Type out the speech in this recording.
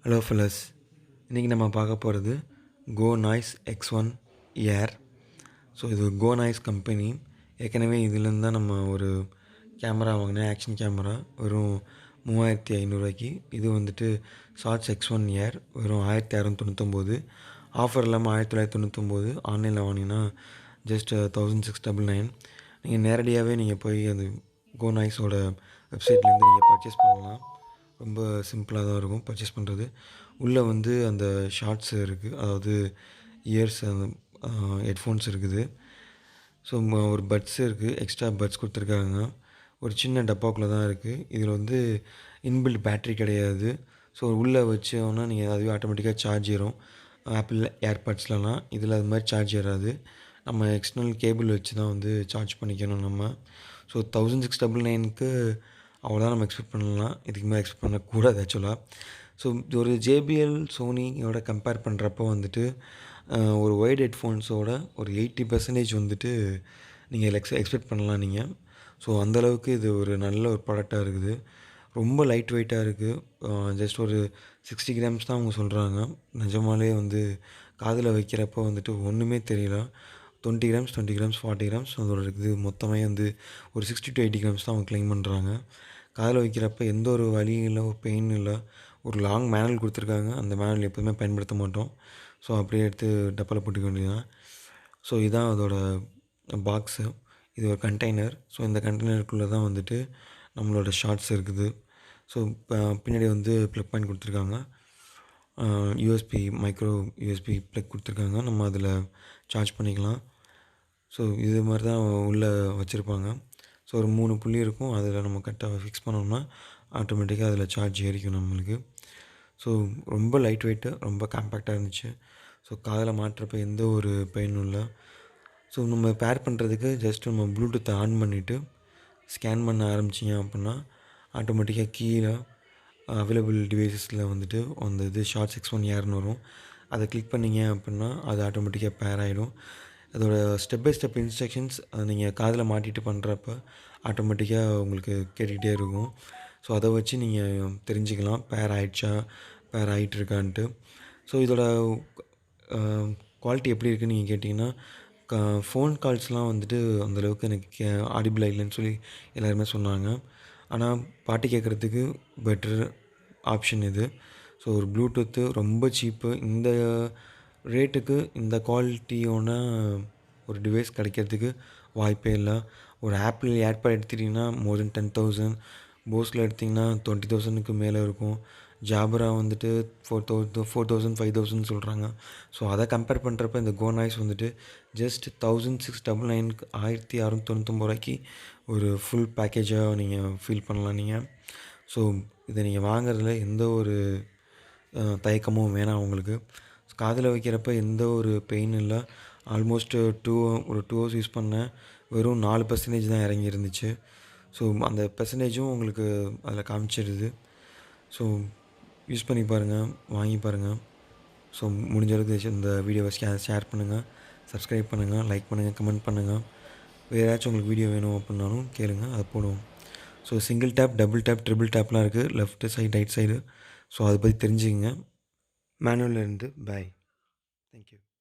Hello fellas, இன்றைக்கி நம்ம பார்க்க போகிறது gonoise X1 ஏர். ஸோ இது gonoise கம்பெனி. ஏற்கனவே இதுலேருந்து தான் நம்ம ஒரு கேமரா வாங்கினேன், ஆக்ஷன் கேமரா, வெறும் 3500 இது வந்துட்டு ஷார்ட்ஸ் X1 ஏர் வெறும் 1699. ஆஃபர் இல்லாமல் 1999. ஆன்லைனில் வாங்கினீங்கன்னா ஜஸ்ட் 1699. நீங்கள் நேரடியாகவே நீங்கள் போய் அது gonoiseோட வெப்சைட்லேருந்து நீங்கள் பர்ச்சேஸ் பண்ணலாம். ரொம்ப சிம்பிளாக தான் இருக்கும் பர்ச்சேஸ் பண்ணுறது. உள்ளே வந்து அந்த ஷார்ட்ஸ் இருக்குது, அதாவது இயர்ஸ், அந்த ஹெட்ஃபோன்ஸ் இருக்குது. ஸோ ஒரு பட்ஸ் இருக்குது, எக்ஸ்ட்ரா பட்ஸ் கொடுத்துருக்காங்க. ஒரு சின்ன டப்பாக்குள்ளே தான் இருக்குது. இதில் வந்து இன்பில்ட் பேட்ரி கிடையாது. ஸோ உள்ளே வச்சோன்னா நீங்கள் அதுவே ஆட்டோமேட்டிக்காக சார்ஜ் ஏறும். ஆப்பிள் ஏர்பாட்ஸ்லலாம் இதில் அது மாதிரி சார்ஜ் ஏறாது. நம்ம எக்ஸ்டர்னல் கேபிள் வச்சு தான் வந்து சார்ஜ் பண்ணிக்கணும் நம்ம. ஸோ 1699க்கு அவ்வளோதான் நம்ம எக்ஸ்பெக்ட் பண்ணலாம். இதுக்கு மேலே எக்ஸ்பெக்ட் பண்ணக்கூடாது ஆக்சுவலாக. ஸோ ஒரு ஜேபிஎல் சோனியோட கம்பேர் பண்ணுறப்போ வந்துட்டு ஒரு ஒயர்டு ஹெட்ஃபோன்ஸோட ஒரு 80% வந்துட்டு நீங்கள் எக்ஸ்பெக்ட் பண்ணலாம் நீங்கள். ஸோ அந்தளவுக்கு இது ஒரு நல்ல ஒரு ப்ராடக்டாக இருக்குது. ரொம்ப லைட் வெயிட்டாக இருக்குது. ஜஸ்ட் ஒரு 60 கிராம்ஸ் தான் அவங்க சொல்கிறாங்க. நிஜமாலே வந்து காதில் வைக்கிறப்போ வந்துட்டு ஒன்றுமே தெரியல. 20 கிராம்ஸ் 40 கிராம்ஸ் அதோட இது மொத்தமே வந்து ஒரு 60 to 80 கிராம்ஸ் தான் அவங்க க்ளைம் பண்ணுறாங்க. காதில் வைக்கிறப்ப எந்த ஒரு வலியும் இல்லை, ஒரு பெயின் இல்லை. ஒரு லாங் மேனுவல் கொடுத்துருக்காங்க. அந்த மேனுவல் எப்போதுமே பயன்படுத்த மாட்டோம். ஸோ அப்படியே எடுத்து டப்பாவில் போட்டுக்க வேண்டியதுதான். ஸோ இதுதான் அதோட பாக்ஸு. இது ஒரு கண்டெய்னர். ஸோ இந்த கண்டெய்னருக்குள்ளே தான் வந்துட்டு நம்மளோட ஷார்ட்ஸ் இருக்குது. ஸோ பின்னாடி வந்து ப்ளக் பாயிண்ட் கொடுத்துருக்காங்க. யூஎஸ்பி மைக்ரோ யூஎஸ்பி ப்ளக் கொடுத்துருக்காங்க. நம்ம அதில் சார்ஜ் பண்ணிக்கலாம். ஸோ இது மாதிரி தான் உள்ளே வச்சுருப்பாங்க. ஸோ ஒரு 3 புள்ளி இருக்கும். அதில் நம்ம கரெக்டாக ஃபிக்ஸ் பண்ணோம்னா ஆட்டோமேட்டிக்காக அதில் சார்ஜ் ஏறிக்கும் நம்மளுக்கு. ஸோ ரொம்ப லைட் வெயிட்டு, ரொம்ப காம்பேக்டாக இருந்துச்சு. ஸோ காதில் மாட்டுறப்ப எந்த ஒரு பெயினும் இல்லை. ஸோ நம்ம பேர் பண்ணுறதுக்கு ஜஸ்ட் நம்ம ப்ளூடூத்தை ஆன் பண்ணிவிட்டு ஸ்கேன் பண்ண ஆரம்பிச்சிங்க அப்படின்னா ஆட்டோமேட்டிக்காக கீழே அவைலபிள் டிவைசஸில் வந்துட்டு அந்த இது ஷார்ட்ஸ் X1 ஏர்னு வரும். அதை கிளிக் பண்ணிங்க அப்படின்னா அது ஆட்டோமேட்டிக்காக பேர் ஆகிடும். அதோட ஸ்டெப் பை ஸ்டெப் இன்ஸ்ட்ரக்ஷன்ஸ் நீங்கள் காதில் மாட்டிட்டு பண்ணுறப்ப ஆட்டோமேட்டிக்காக உங்களுக்கு கேட்டுக்கிட்டே இருக்கும். ஸோ அதை வச்சு நீங்கள் தெரிஞ்சுக்கலாம் பேர் ஆகிடுச்சா, பேர் ஆகிட்டுருக்கான்ட்டு. ஸோ இதோட குவாலிட்டி எப்படி இருக்குதுன்னு நீங்கள் கேட்டிங்கன்னா, ஃபோன் கால்ஸ்லாம் வந்துட்டு அந்தளவுக்கு எனக்கு ஆடிபிள் இல்லைன்னு சொல்லி எல்லாருமே சொன்னாங்க. ஆனால் பாட்டு கேட்குறதுக்கு பெட்டர் ஆப்ஷன் இது. ஸோ ஒரு ப்ளூடூத்து ரொம்ப சீப்பு. இந்த ரேட்டுக்கு இந்த குவாலிட்டியான ஒரு டிவைஸ் கிடைக்கிறதுக்கு வாய்ப்பே இல்லை. ஒரு ஆப்பிள் ஏர்பாட் எடுத்துட்டிங்கன்னா மோர் தென் 10,000. போஸில் எடுத்திங்கன்னா 20,000க்கு மேலே இருக்கும். ஜாபரா வந்துட்டு 4,000 5,000 சொல்கிறாங்க. ஸோ அதை கம்பேர் பண்ணுறப்ப இந்த gonoise வந்துட்டு ஜஸ்ட் 1699க்கு 1699 ஒரு ஃபுல் பேக்கேஜாக நீங்கள் ஃபீல் பண்ணலாம் நீங்கள். ஸோ இதை நீங்கள் வாங்குறதுல எந்த ஒரு தயக்கமும் வேணாம் உங்களுக்கு. காதில் வைக்கிறப்ப எந்த ஒரு பெயின் இல்லை. ஆல்மோஸ்ட் ஒரு 2 ஹவர்ஸ் யூஸ் பண்ணேன். வெறும் 4% தான் இறங்கி இருந்துச்சு. ஸோ அந்த பெர்சன்டேஜும் உங்களுக்கு அதில் காமிச்சிடுது. ஸோ யூஸ் பண்ணி பாருங்கள், வாங்கி பாருங்கள். ஸோ முடிஞ்ச அளவுக்கு இந்த வீடியோவை ஷேர் பண்ணுங்கள், சப்ஸ்கிரைப் பண்ணுங்கள், லைக் பண்ணுங்கள், கமெண்ட் பண்ணுங்கள். வேறு ஏதாச்சும் உங்களுக்கு வீடியோ வேணும் அப்படின்னாலும் கேளுங்க, அதை போடுவோம். So single tap, double tap, triple டேப்லாம் இருக்குது, left side right side. So அதை பற்றி தெரிஞ்சுக்கங்க. மேனுவலில் இருந்து பாய். தேங்க்யூ.